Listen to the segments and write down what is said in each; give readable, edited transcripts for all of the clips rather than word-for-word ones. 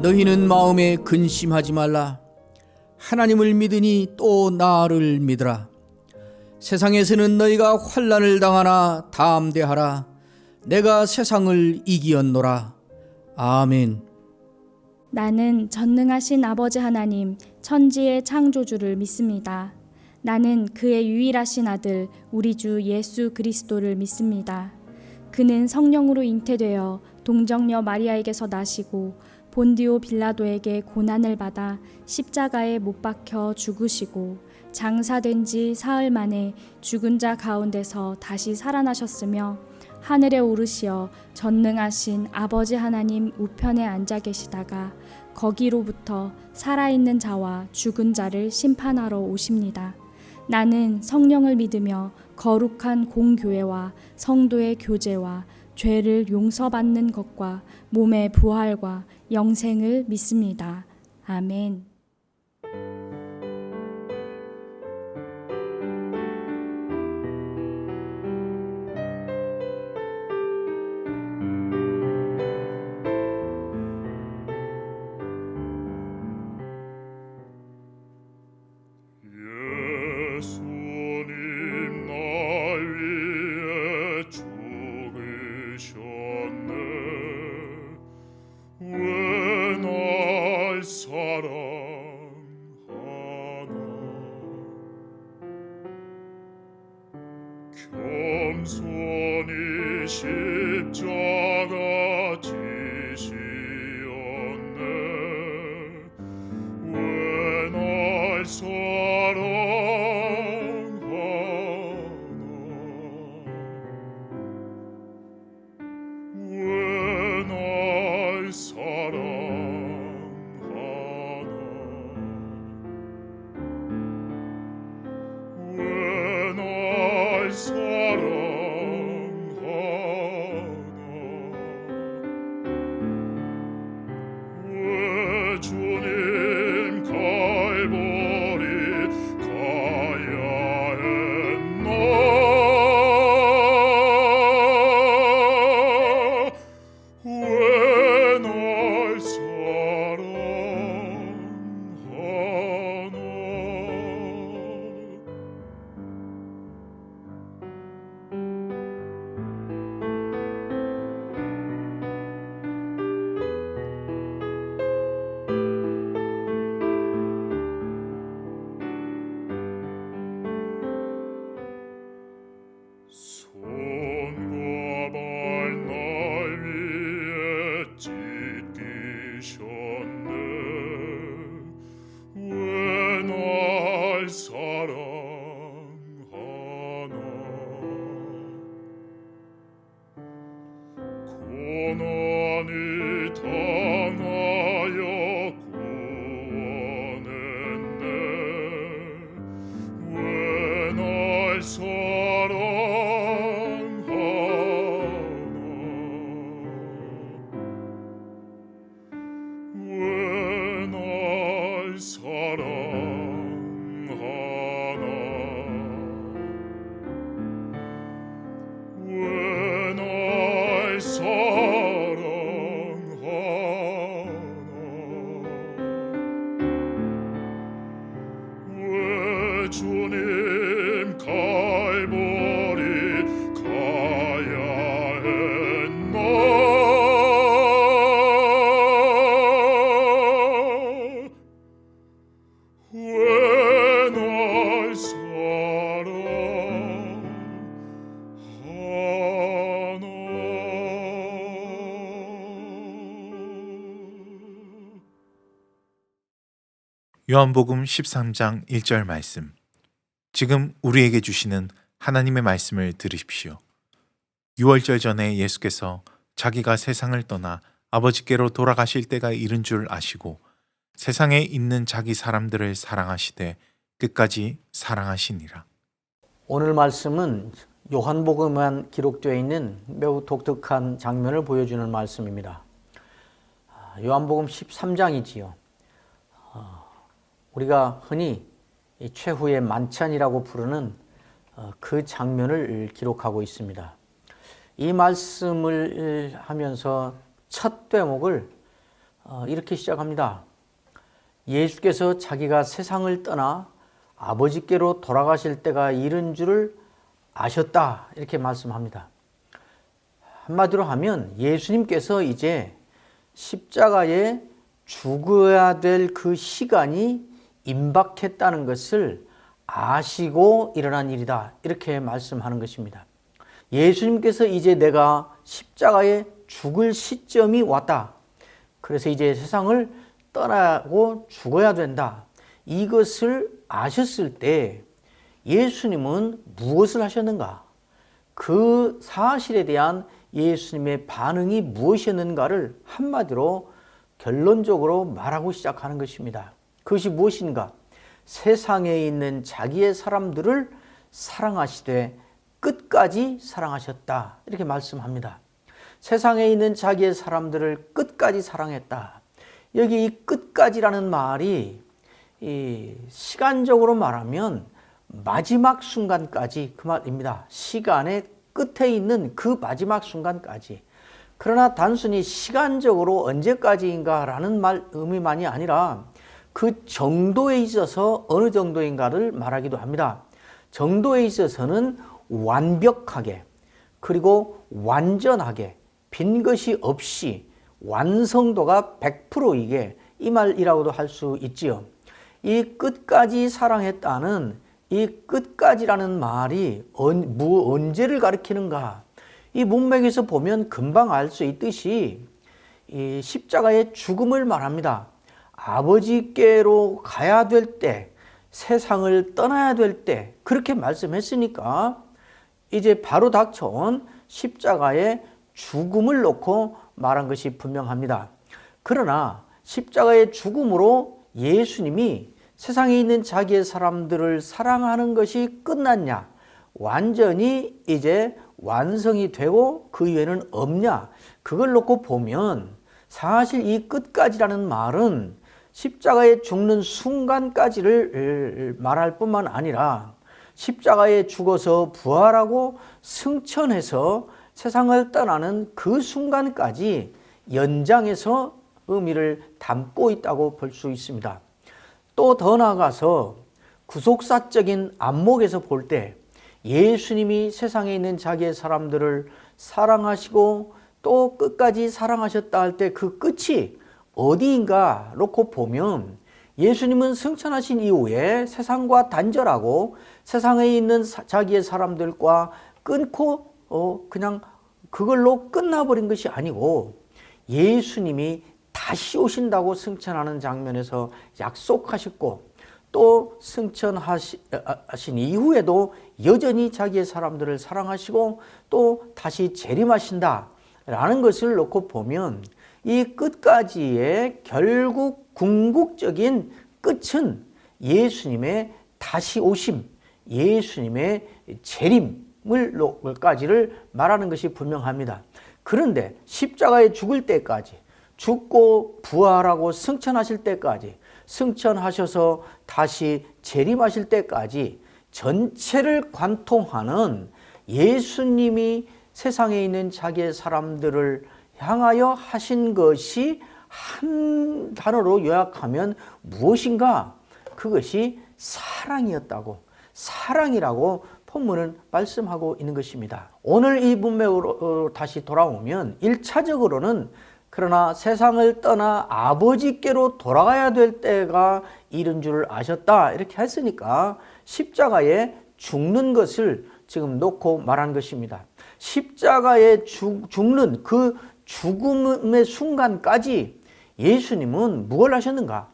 너희는 마음에 근심하지 말라. 하나님을 믿으니 또 나를 믿으라. 세상에서는 너희가 환난을 당하나 담대하라. 내가 세상을 이기었노라. 아멘. 나는 전능하신 아버지 하나님, 천지의 창조주를 믿습니다. 나는 그의 유일하신 아들, 우리 주 예수 그리스도를 믿습니다. 그는 성령으로 잉태되어 동정녀 마리아에게서 나시고 본디오 빌라도에게 고난을 받아 십자가에 못 박혀 죽으시고 장사된 지 사흘 만에 죽은 자 가운데서 다시 살아나셨으며 하늘에 오르시어 전능하신 아버지 하나님 우편에 앉아 계시다가 거기로부터 살아있는 자와 죽은 자를 심판하러 오십니다. 나는 성령을 믿으며 거룩한 공교회와 성도의 교제와 죄를 용서받는 것과 몸의 부활과 영생을 믿습니다. 아멘. 예수님 날 위해 죽으셨네. 왜 날 사랑하나. 겸손히 십자가 지시었네. 왜 날 사랑하나. 왜 날 사랑하나. 왜 날 사랑하나. 왜 주님 갈보리 가야 했나. 왜 날 사랑하나. 손과 발 날 위해 찢기셨네. 왜 날 사랑하나. 고난이 당하여 구원했네. 왜 날 사랑하나. 왜 날 사랑하나. 왜 날 사랑하나. 왜 주님 갈보리 가야 했나. 왜 날 사랑하나. 요한복음 13장 1절 말씀. 지금 우리에게 주시는 하나님의 말씀을 들으십시오. 유월절 전에 예수께서 자기가 세상을 떠나 아버지께로 돌아가실 때가 이른 줄 아시고 세상에 있는 자기 사람들을 사랑하시되 끝까지 사랑하시니라. 오늘 말씀은 요한복음에만 기록되어 있는 매우 독특한 장면을 보여주는 말씀입니다. 요한복음 13장이지요. 우리가 흔히 최후의 만찬이라고 부르는 그 장면을 기록하고 있습니다. 이 말씀을 하면서 첫 대목을 이렇게 시작합니다. 예수께서 자기가 세상을 떠나 아버지께로 돌아가실 때가 이른 줄을 아셨다. 이렇게 말씀합니다. 한마디로 하면 예수님께서 이제 십자가에 죽어야 될 그 시간이 임박했다는 것을 아시고 일어난 일이다. 이렇게 말씀하는 것입니다. 예수님께서 이제 내가 십자가에 죽을 시점이 왔다. 그래서 이제 세상을 떠나고 죽어야 된다. 이것을 아셨을 때 예수님은 무엇을 하셨는가? 그 사실에 대한 예수님의 반응이 무엇이었는가를 한마디로 결론적으로 말하고 시작하는 것입니다. 그것이 무엇인가? 세상에 있는 자기의 사람들을 사랑하시되 끝까지 사랑하셨다. 이렇게 말씀합니다. 세상에 있는 자기의 사람들을 끝까지 사랑했다. 여기 이 끝까지라는 말이 시간적으로 말하면 마지막 순간까지 그 말입니다. 시간의 끝에 있는 그 마지막 순간까지. 그러나 단순히 시간적으로 언제까지인가라는 의미만이 아니라 그 정도에 있어서 어느 정도인가를 말하기도 합니다. 정도에 있어서는 완벽하게 그리고 완전하게 빈 것이 없이 완성도가 100%이게 이 말이라고도 할 수 있지요. 이 끝까지 사랑했다는 이 끝까지라는 말이 언제를 가리키는가? 이 문맥에서 보면 금방 알 수 있듯이 이 십자가의 죽음을 말합니다. 아버지께로 가야 될 때, 세상을 떠나야 될 때 그렇게 말씀했으니까 이제 바로 닥쳐온 십자가의 죽음을 놓고 말한 것이 분명합니다. 그러나 십자가의 죽음으로 예수님이 세상에 있는 자기의 사람들을 사랑하는 것이 끝났냐? 완전히 이제 완성이 되고 그 이외에는 없냐? 그걸 놓고 보면 사실 이 끝까지라는 말은 십자가에 죽는 순간까지를 말할 뿐만 아니라 십자가에 죽어서 부활하고 승천해서 세상을 떠나는 그 순간까지 연장해서 의미를 담고 있다고 볼 수 있습니다. 또 더 나아가서 구속사적인 안목에서 볼 때 예수님이 세상에 있는 자기의 사람들을 사랑하시고 또 끝까지 사랑하셨다 할 때 그 끝이 어디인가 놓고 보면 예수님은 승천하신 이후에 세상과 단절하고 세상에 있는 자기의 사람들과 끊고 그냥 그걸로 끝나버린 것이 아니고 예수님이 다시 오신다고 승천하는 장면에서 약속하셨고 또 승천하신 이후에도 여전히 자기의 사람들을 사랑하시고 또 다시 재림하신다라는 것을 놓고 보면 이 끝까지의 결국 궁극적인 끝은 예수님의 다시 오심, 예수님의 재림을까지를 말하는 것이 분명합니다. 그런데 십자가에 죽을 때까지, 죽고 부활하고 승천하실 때까지, 승천하셔서 다시 재림하실 때까지 전체를 관통하는 예수님이 세상에 있는 자기의 사람들을 향하여 하신 것이 한 단어로 요약하면 무엇인가? 그것이 사랑이었다고, 사랑이라고 본문은 말씀하고 있는 것입니다. 오늘 이 문맥으로 다시 돌아오면 1차적으로는 그러나 세상을 떠나 아버지께로 돌아가야 될 때가 이른 줄을 아셨다 이렇게 했으니까 십자가에 죽는 것을 지금 놓고 말한 것입니다. 십자가에 죽는 그 죽음의 순간까지 예수님은 무엇을 하셨는가?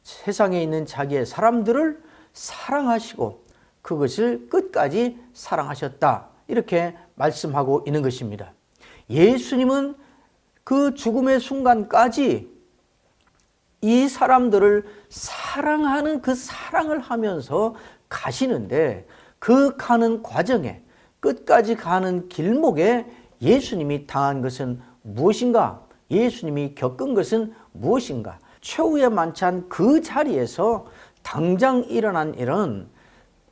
세상에 있는 자기의 사람들을 사랑하시고 그것을 끝까지 사랑하셨다 이렇게 말씀하고 있는 것입니다. 예수님은 그 죽음의 순간까지 이 사람들을 사랑하는 그 사랑을 하면서 가시는데 그 가는 과정에 끝까지 가는 길목에 예수님이 당한 것은 무엇인가? 예수님이 겪은 것은 무엇인가? 최후의 만찬 그 자리에서 당장 일어난 일은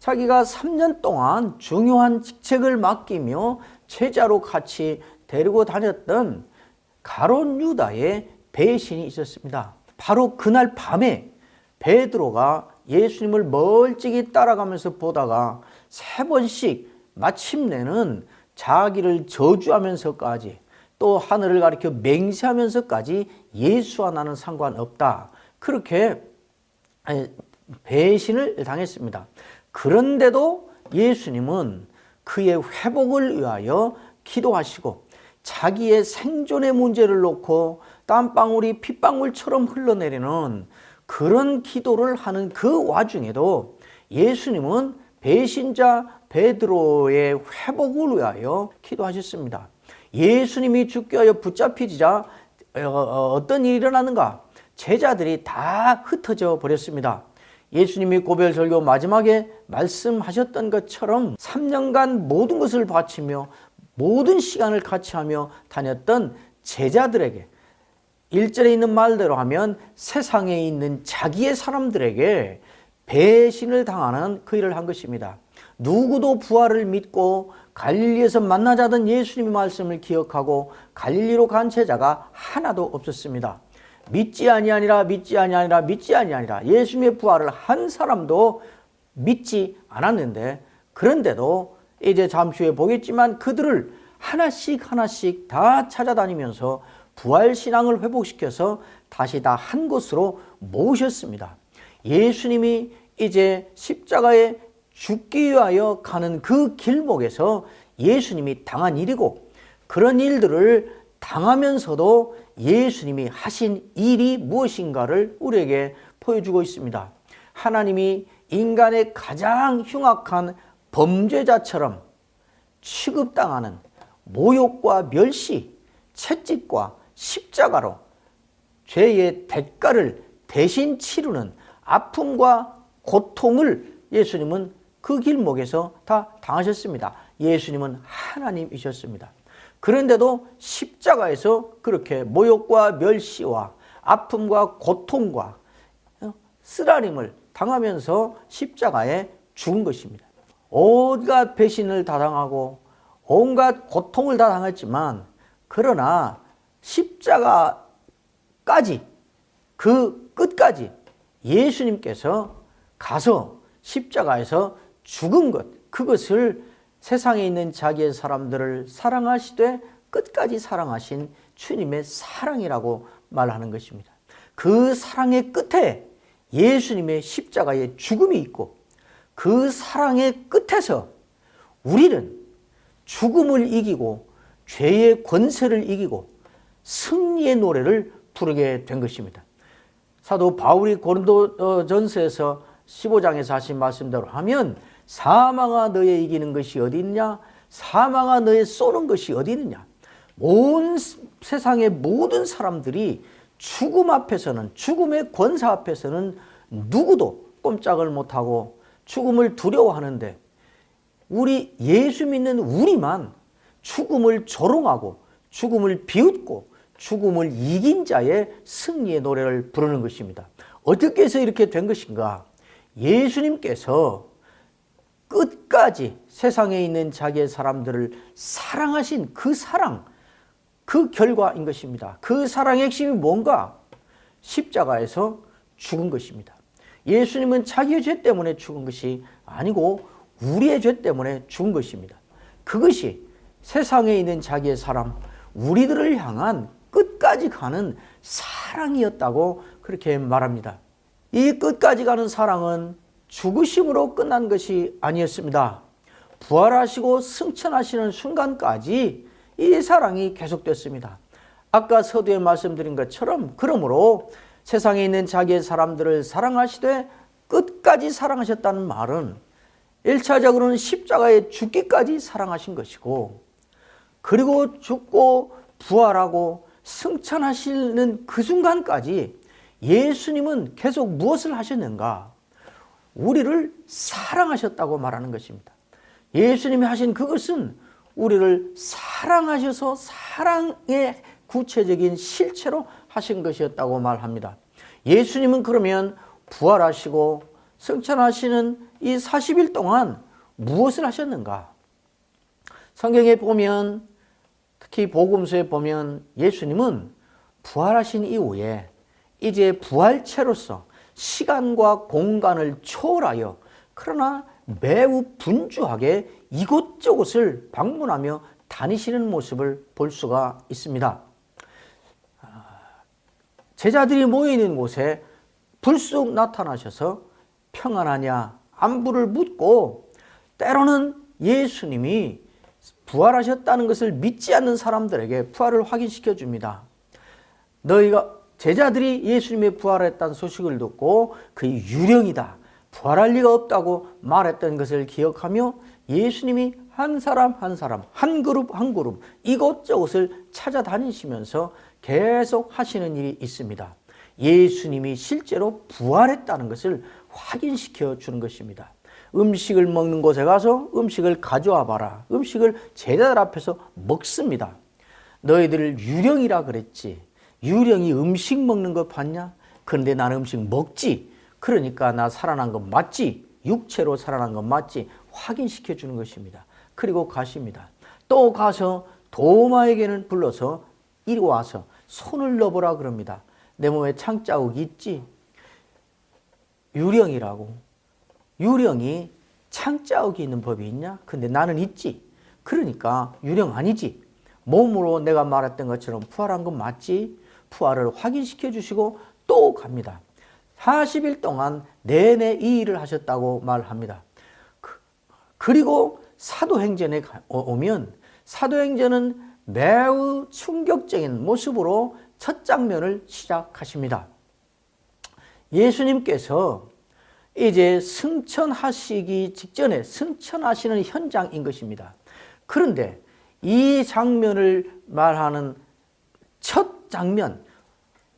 자기가 3년 동안 중요한 직책을 맡기며 제자로 같이 데리고 다녔던 가룟 유다의 배신이 있었습니다. 바로 그날 밤에 베드로가 예수님을 멀찍이 따라가면서 보다가 3번씩 마침내는 자기를 저주하면서까지 또 하늘을 가리켜 맹세하면서까지 예수와 나는 상관없다, 그렇게 배신을 당했습니다. 그런데도 예수님은 그의 회복을 위하여 기도하시고 자기의 생존의 문제를 놓고 땀방울이 핏방울처럼 흘러내리는 그런 기도를 하는 그 와중에도 예수님은 배신자 베드로의 회복을 위하여 기도하셨습니다. 예수님이 죽게 하여 붙잡히자 어떤 일이 일어나는가? 제자들이 다 흩어져 버렸습니다. 예수님이 고별설교 마지막에 말씀하셨던 것처럼 3년간 모든 것을 바치며 모든 시간을 같이 하며 다녔던 제자들에게, 1절에 있는 말대로 하면 세상에 있는 자기의 사람들에게 배신을 당하는 그 일을 한 것입니다. 누구도 부활을 믿고 갈릴리에서 만나자던 예수님의 말씀을 기억하고 갈릴리로 간 제자가 하나도 없었습니다. 믿지 아니하니라 믿지 아니하니라 믿지 아니하니라 예수님의 부활을 한 사람도 믿지 않았는데, 그런데도 이제 잠시 후에 보겠지만 그들을 하나씩 하나씩 다 찾아다니면서 부활신앙을 회복시켜서 다시 다 한 곳으로 모으셨습니다. 예수님이 이제 십자가에 죽기 위하여 가는 그 길목에서 예수님이 당한 일이고, 그런 일들을 당하면서도 예수님이 하신 일이 무엇인가를 우리에게 보여주고 있습니다. 하나님이 인간의 가장 흉악한 범죄자처럼 취급당하는 모욕과 멸시, 채찍과 십자가로 죄의 대가를 대신 치르는 아픔과 고통을 예수님은 그 길목에서 다 당하셨습니다. 예수님은 하나님이셨습니다. 그런데도 십자가에서 그렇게 모욕과 멸시와 아픔과 고통과 쓰라림을 당하면서 십자가에 죽은 것입니다. 온갖 배신을 다 당하고 온갖 고통을 다 당했지만, 그러나 십자가까지, 그 끝까지 예수님께서 가서 십자가에서 죽은 것, 그것을 세상에 있는 자기의 사람들을 사랑하시되 끝까지 사랑하신 주님의 사랑이라고 말하는 것입니다. 그 사랑의 끝에 예수님의 십자가의 죽음이 있고, 그 사랑의 끝에서 우리는 죽음을 이기고 죄의 권세를 이기고 승리의 노래를 부르게 된 것입니다. 사도 바울이 고린도전서에서 15장에서 하신 말씀대로 하면, 사망아 너의 이기는 것이 어디 있냐? 사망아 너의 쏘는 것이 어디 있느냐? 온 세상의 모든 사람들이 죽음 앞에서는, 죽음의 권세 앞에서는 누구도 꼼짝을 못하고 죽음을 두려워하는데, 우리 예수 믿는 우리만 죽음을 조롱하고 죽음을 비웃고 죽음을 이긴 자의 승리의 노래를 부르는 것입니다. 어떻게 해서 이렇게 된 것인가? 예수님께서 끝까지 세상에 있는 자기의 사람들을 사랑하신 그 사랑, 그 결과인 것입니다. 그 사랑의 핵심이 뭔가? 십자가에서 죽은 것입니다. 예수님은 자기의 죄 때문에 죽은 것이 아니고 우리의 죄 때문에 죽은 것입니다. 그것이 세상에 있는 자기의 사람, 우리들을 향한 끝까지 가는 사랑이었다고 그렇게 말합니다. 이 끝까지 가는 사랑은 죽으심으로 끝난 것이 아니었습니다. 부활하시고 승천하시는 순간까지 이 사랑이 계속됐습니다. 아까 서두에 말씀드린 것처럼, 그러므로 세상에 있는 자기의 사람들을 사랑하시되 끝까지 사랑하셨다는 말은 1차적으로는 십자가에 죽기까지 사랑하신 것이고, 그리고 죽고 부활하고 승천하시는 그 순간까지 예수님은 계속 무엇을 하셨는가? 우리를 사랑하셨다고 말하는 것입니다. 예수님이 하신 그것은 우리를 사랑하셔서 사랑의 구체적인 실체로 하신 것이었다고 말합니다. 예수님은 그러면 부활하시고 승천하시는 이 40일 동안 무엇을 하셨는가? 성경에 보면, 특히 복음서에 보면 예수님은 부활하신 이후에 이제 부활체로서 시간과 공간을 초월하여 그러나 매우 분주하게 이곳저곳을 방문하며 다니시는 모습을 볼 수가 있습니다. 제자들이 모여있는 곳에 불쑥 나타나셔서 평안하냐 안부를 묻고, 때로는 예수님이 부활하셨다는 것을 믿지 않는 사람들에게 부활을 확인시켜 줍니다. 제자들이 예수님의 부활했다는 소식을 듣고 그의 유령이다, 부활할 리가 없다고 말했던 것을 기억하며 예수님이 한 사람 한 사람, 한 그룹 한 그룹 이곳저곳을 찾아다니시면서 계속 하시는 일이 있습니다. 예수님이 실제로 부활했다는 것을 확인시켜 주는 것입니다. 음식을 먹는 곳에 가서 음식을 가져와 봐라. 음식을 제자들 앞에서 먹습니다. 너희들 유령이라 그랬지. 유령이 음식 먹는 거 봤냐? 그런데 나는 음식 먹지. 그러니까 나 살아난 건 맞지. 육체로 살아난 건 맞지. 확인시켜 주는 것입니다. 그리고 가십니다. 또 가서 도마에게는 불러서 이리 와서 손을 넣어보라 그럽니다. 내 몸에 창자국이 있지. 유령이라고. 유령이 창자국이 있는 법이 있냐? 근데 나는 있지. 그러니까 유령 아니지. 몸으로 내가 말했던 것처럼 부활한 건 맞지. 부활을 확인시켜 주시고 또 갑니다. 40일 동안 내내 이 일을 하셨다고 말합니다. 그리고 사도행전에 오면 사도행전은 매우 충격적인 모습으로 첫 장면을 시작하십니다. 예수님께서 이제 승천하시기 직전에 승천하시는 현장인 것입니다. 그런데 이 장면을 말하는 첫 장면,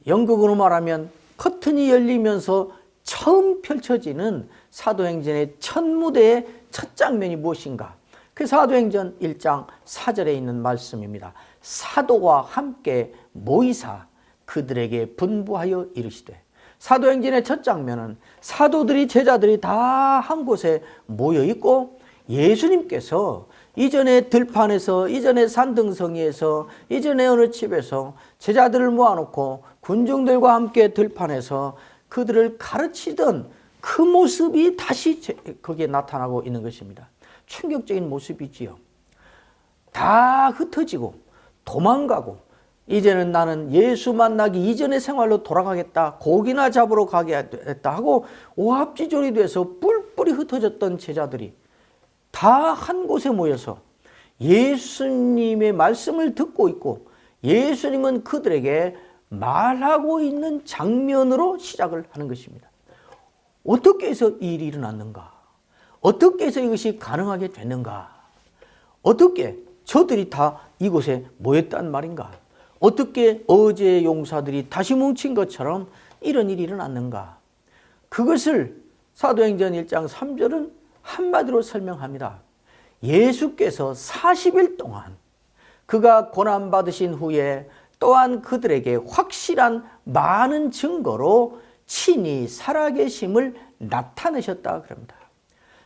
영국으로 말하면 커튼이 열리면서 처음 펼쳐지는 사도행전의 첫 무대의 첫 장면이 무엇인가? 그 사도행전 1장 4절에 있는 말씀입니다. 사도와 함께 모이사 그들에게 분부하여 이르시되. 사도행전의 첫 장면은 사도들이 제자들이 다 한 곳에 모여 있고 예수님께서 이전에 들판에서, 이전에 산등성이에서, 이전에 어느 집에서 제자들을 모아놓고 군중들과 함께 들판에서 그들을 가르치던 그 모습이 다시 거기에 나타나고 있는 것입니다. 충격적인 모습이지요. 다 흩어지고 도망가고 이제는 나는 예수 만나기 이전의 생활로 돌아가겠다, 고기나 잡으러 가겠다 하고 오합지졸이 돼서 뿔뿔이 흩어졌던 제자들이 다 한 곳에 모여서 예수님의 말씀을 듣고 있고 예수님은 그들에게 말하고 있는 장면으로 시작을 하는 것입니다. 어떻게 해서 이 일이 일어났는가? 어떻게 해서 이것이 가능하게 됐는가? 어떻게 저들이 다 이곳에 모였단 말인가? 어떻게 어제의 용사들이 다시 뭉친 것처럼 이런 일이 일어났는가? 그것을 사도행전 1장 3절은 한마디로 설명합니다. 예수께서 40일 동안 그가 고난받으신 후에 또한 그들에게 확실한 많은 증거로 친히 살아계심을 나타내셨다 그럽니다.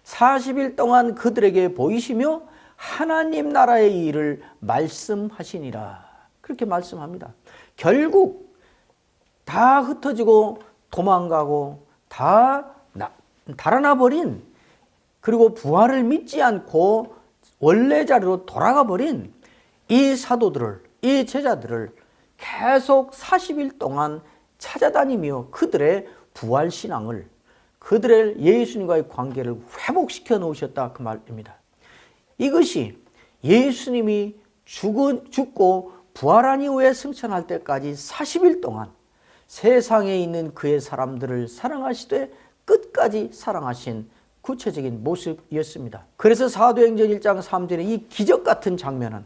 40일 동안 그들에게 보이시며 하나님 나라의 일을 말씀하시니라. 그렇게 말씀합니다. 결국 다 흩어지고 도망가고 다 달아나 버린, 그리고 부활을 믿지 않고 원래 자리로 돌아가 버린 이 사도들을, 이 제자들을 계속 40일 동안 찾아다니며 그들의 부활신앙을, 그들의 예수님과의 관계를 회복시켜 놓으셨다 그 말입니다. 이것이 예수님이 죽고 부활한 이후에 승천할 때까지 40일 동안 세상에 있는 그의 사람들을 사랑하시되 끝까지 사랑하신 구체적인 모습이었습니다. 그래서 사도행전 1장 3절의 이 기적 같은 장면은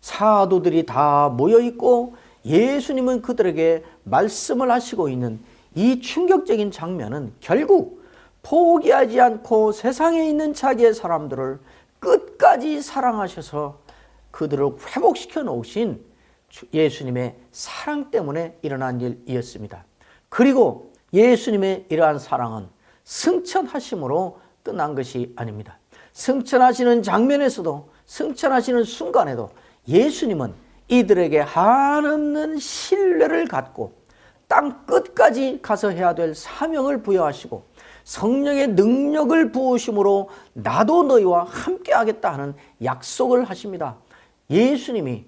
사도들이 다 모여있고 예수님은 그들에게 말씀을 하시고 있는 이 충격적인 장면은 결국 포기하지 않고 세상에 있는 자기의 사람들을 끝까지 사랑하셔서 그들을 회복시켜 놓으신 예수님의 사랑 때문에 일어난 일이었습니다. 그리고 예수님의 이러한 사랑은 승천하심으로 끝난 것이 아닙니다. 승천하시는 장면에서도, 승천하시는 순간에도 예수님은 이들에게 한없는 신뢰를 갖고 땅 끝까지 가서 해야 될 사명을 부여하시고 성령의 능력을 부으심으로 나도 너희와 함께 하겠다 하는 약속을 하십니다. 예수님이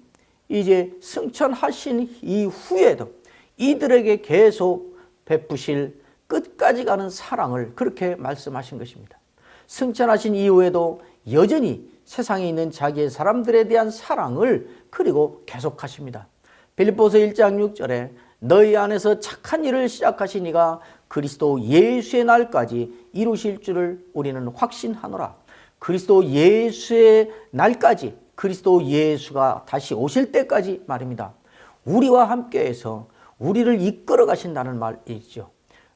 이제 승천하신 이후에도 이들에게 계속 베푸실 끝까지 가는 사랑을 그렇게 말씀하신 것입니다. 승천하신 이후에도 여전히 세상에 있는 자기의 사람들에 대한 사랑을 그리고 계속하십니다. 빌립보서 1장 6절에 너희 안에서 착한 일을 시작하신 이가 그리스도 예수의 날까지 이루실 줄을 우리는 확신하노라. 그리스도 예수의 날까지, 그리스도 예수가 다시 오실 때까지 말입니다. 우리와 함께해서 우리를 이끌어 가신다는 말이죠.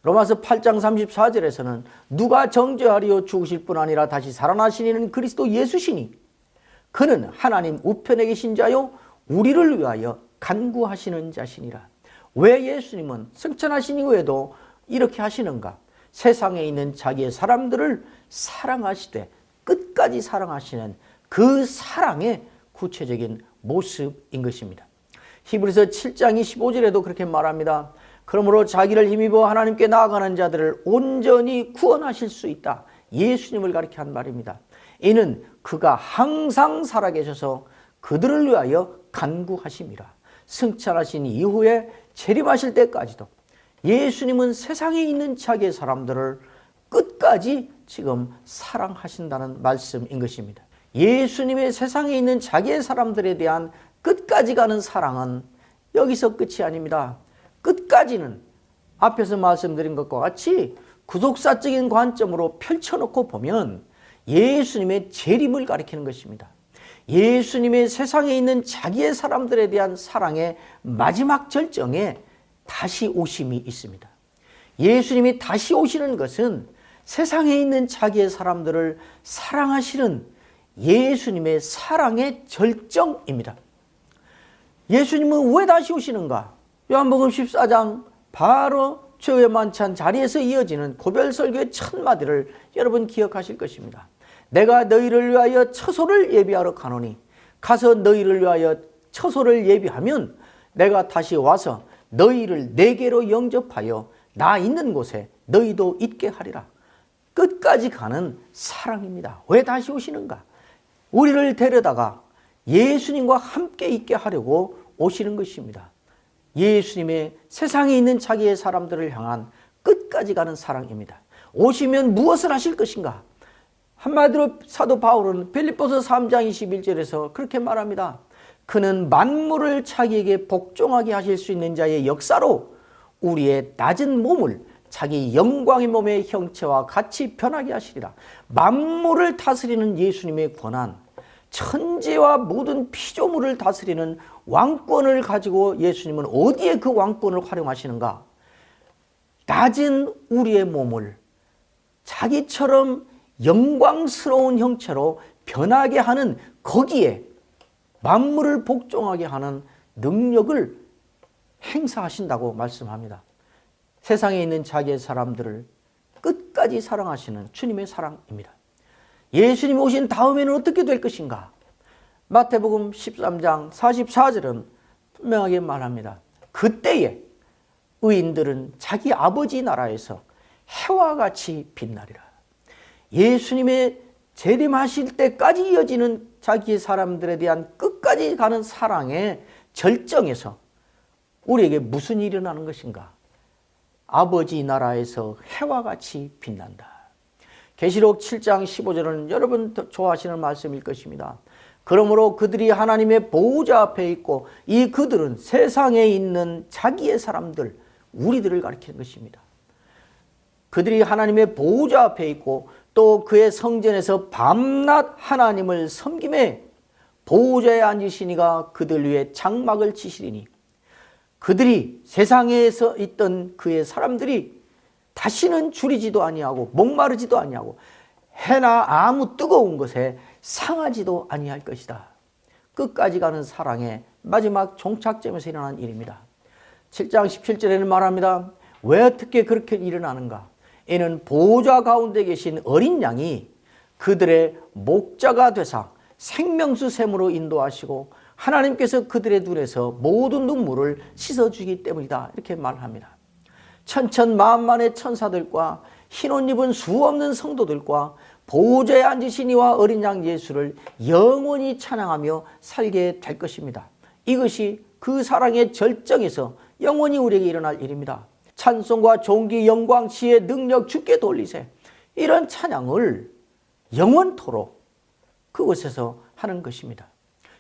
로마서 8장 34절에서는 누가 정죄하리요 죽으실 뿐 아니라 다시 살아나신 이는 그리스도 예수시니 그는 하나님 우편에 계신 자요 우리를 위하여 간구하시는 자시니라. 왜 예수님은 승천하신 이후에도 이렇게 하시는가? 세상에 있는 자기의 사람들을 사랑하시되 끝까지 사랑하시는 그 사랑의 구체적인 모습인 것입니다. 히브리서 7장 25절에도 그렇게 말합니다. 그러므로 자기를 힘입어 하나님께 나아가는 자들을 온전히 구원하실 수 있다. 예수님을 가리켜 한 말입니다. 이는 그가 항상 살아계셔서 그들을 위하여 간구하심이라. 승천하신 이후에 재림하실 때까지도 예수님은 세상에 있는 자기의 사람들을 끝까지 지금 사랑하신다는 말씀인 것입니다. 예수님의 세상에 있는 자기의 사람들에 대한 끝까지 가는 사랑은 여기서 끝이 아닙니다. 끝까지는 앞에서 말씀드린 것과 같이 구속사적인 관점으로 펼쳐놓고 보면 예수님의 재림을 가리키는 것입니다. 예수님의 세상에 있는 자기의 사람들에 대한 사랑의 마지막 절정에 다시 오심이 있습니다. 예수님이 다시 오시는 것은 세상에 있는 자기의 사람들을 사랑하시는 예수님의 사랑의 절정입니다. 예수님은 왜 다시 오시는가? 요한복음 14장 바로 최후의 만찬 자리에서 이어지는 고별설교의 첫 마디를 여러분 기억하실 것입니다. 내가 너희를 위하여 처소를 예비하러 가노니 가서 너희를 위하여 처소를 예비하면 내가 다시 와서 너희를 내게로 영접하여 나 있는 곳에 너희도 있게 하리라. 끝까지 가는 사랑입니다. 왜 다시 오시는가? 우리를 데려다가 예수님과 함께 있게 하려고 오시는 것입니다. 예수님의 세상에 있는 자기의 사람들을 향한 끝까지 가는 사랑입니다. 오시면 무엇을 하실 것인가? 한마디로 사도 바울은 빌립보서 3장 21절에서 그렇게 말합니다. 그는 만물을 자기에게 복종하게 하실 수 있는 자의 역사로 우리의 낮은 몸을 자기 영광의 몸의 형체와 같이 변하게 하시리라. 만물을 다스리는 예수님의 권한, 천지와 모든 피조물을 다스리는 왕권을 가지고 예수님은 어디에 그 왕권을 활용하시는가? 낮은 우리의 몸을 자기처럼 영광스러운 형체로 변하게 하는 거기에 만물을 복종하게 하는 능력을 행사하신다고 말씀합니다. 세상에 있는 자기의 사람들을 끝까지 사랑하시는 주님의 사랑입니다. 예수님이 오신 다음에는 어떻게 될 것인가? 마태복음 13장 44절은 분명하게 말합니다. 그때에 의인들은 자기 아버지 나라에서 해와 같이 빛나리라. 예수님의 재림하실 때까지 이어지는 자기의 사람들에 대한 끝까지 가는 사랑의 절정에서 우리에게 무슨 일이 일어나는 것인가? 아버지 나라에서 해와 같이 빛난다. 계시록 7장 15절은 여러분 좋아하시는 말씀일 것입니다. 그러므로 그들이 하나님의 보호자 앞에 있고 이 그들은 세상에 있는 자기의 사람들, 우리들을 가리키는 것입니다. 그들이 하나님의 보호자 앞에 있고 또 그의 성전에서 밤낮 하나님을 섬김에 보호자에 앉으시니가 그들 위에 장막을 치시리니 그들이 세상에서 있던 그의 사람들이 다시는 줄이지도 아니하고 목마르지도 아니하고 해나 아무 뜨거운 것에 상하지도 아니할 것이다. 끝까지 가는 사랑의 마지막 종착점에서 일어난 일입니다. 7장 17절에는 말합니다. 왜 어떻게 그렇게 일어나는가? 이는 보호자 가운데 계신 어린 양이 그들의 목자가 되사 생명수 샘으로 인도하시고 하나님께서 그들의 눈에서 모든 눈물을 씻어주기 때문이다. 이렇게 말합니다. 천천만만의 천사들과 흰옷 입은 수없는 성도들과 보좌에 앉으신 이와 어린 양 예수를 영원히 찬양하며 살게 될 것입니다. 이것이 그 사랑의 절정에서 영원히 우리에게 일어날 일입니다. 찬송과 존귀, 영광, 지혜, 능력 주께 돌리세. 이런 찬양을 영원토록 그곳에서 하는 것입니다.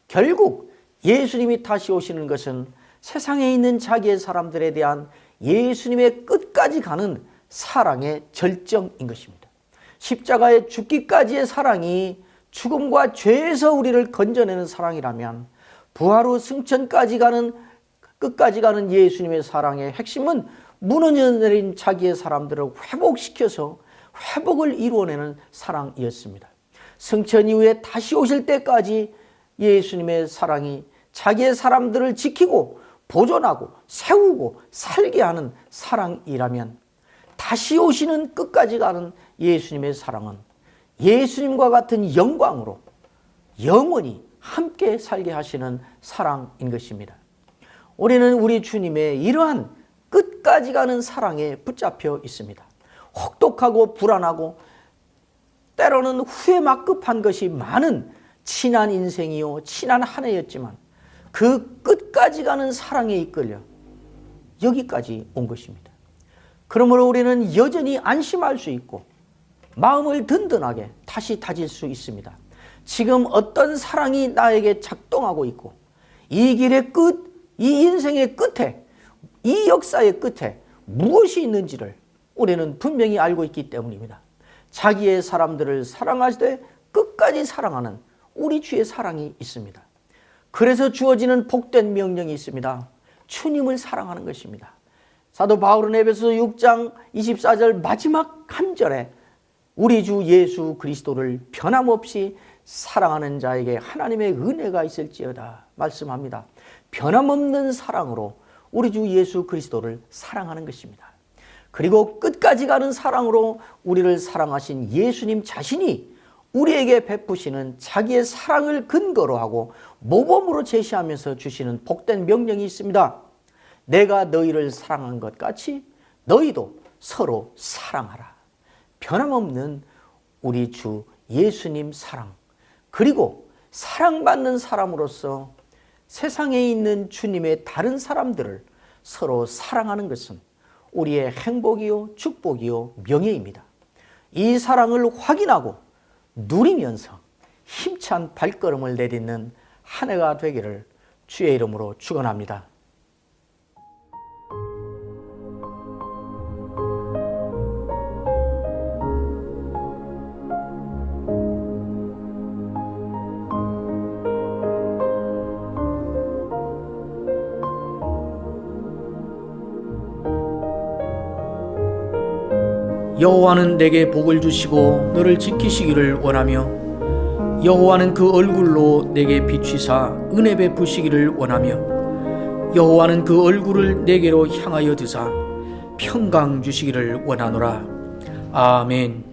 결국 예수님이 다시 오시는 것은 세상에 있는 자기의 사람들에 대한 예수님의 끝까지 가는 사랑의 절정인 것입니다. 십자가에 죽기까지의 사랑이 죽음과 죄에서 우리를 건져내는 사랑이라면 부활 후 승천까지 가는 끝까지 가는 예수님의 사랑의 핵심은 무너져 내린 자기의 사람들을 회복시켜서 회복을 이루어내는 사랑이었습니다. 승천 이후에 다시 오실 때까지 예수님의 사랑이 자기의 사람들을 지키고 보존하고 세우고 살게 하는 사랑이라면 다시 오시는 끝까지 가는 예수님의 사랑은 예수님과 같은 영광으로 영원히 함께 살게 하시는 사랑인 것입니다. 우리는 우리 주님의 이러한 끝까지 가는 사랑에 붙잡혀 있습니다. 혹독하고 불안하고 때로는 후회 막급한 것이 많은 지난 인생이요 지난 한 해였지만 그 끝까지 가는 사랑에 이끌려 여기까지 온 것입니다. 그러므로 우리는 여전히 안심할 수 있고 마음을 든든하게 다시 다질 수 있습니다. 지금 어떤 사랑이 나에게 작동하고 있고 이 길의 끝, 이 인생의 끝에, 이 역사의 끝에 무엇이 있는지를 우리는 분명히 알고 있기 때문입니다. 자기의 사람들을 사랑하시되 끝까지 사랑하는 우리 주의 사랑이 있습니다. 그래서 주어지는 복된 명령이 있습니다. 주님을 사랑하는 것입니다. 사도 바울은 에베소서 6장 24절 마지막 한 절에 우리 주 예수 그리스도를 변함없이 사랑하는 자에게 하나님의 은혜가 있을지어다 말씀합니다. 변함없는 사랑으로 우리 주 예수 그리스도를 사랑하는 것입니다. 그리고 끝까지 가는 사랑으로 우리를 사랑하신 예수님 자신이 우리에게 베푸시는 자기의 사랑을 근거로 하고 모범으로 제시하면서 주시는 복된 명령이 있습니다. 내가 너희를 사랑한 것 같이 너희도 서로 사랑하라. 변함없는 우리 주 예수님 사랑, 그리고 사랑받는 사람으로서 세상에 있는 주님의 다른 사람들을 서로 사랑하는 것은 우리의 행복이요 축복이요 명예입니다. 이 사랑을 확인하고 누리면서 힘찬 발걸음을 내딛는 한 해가 되기를 주의 이름으로 축원합니다. 여호와는 내게 복을 주시고 너를 지키시기를 원하며 여호와는 그 얼굴로 내게 비추사 은혜 베푸시기를 원하며 여호와는 그 얼굴을 내게로 향하여 드사 평강 주시기를 원하노라. 아멘.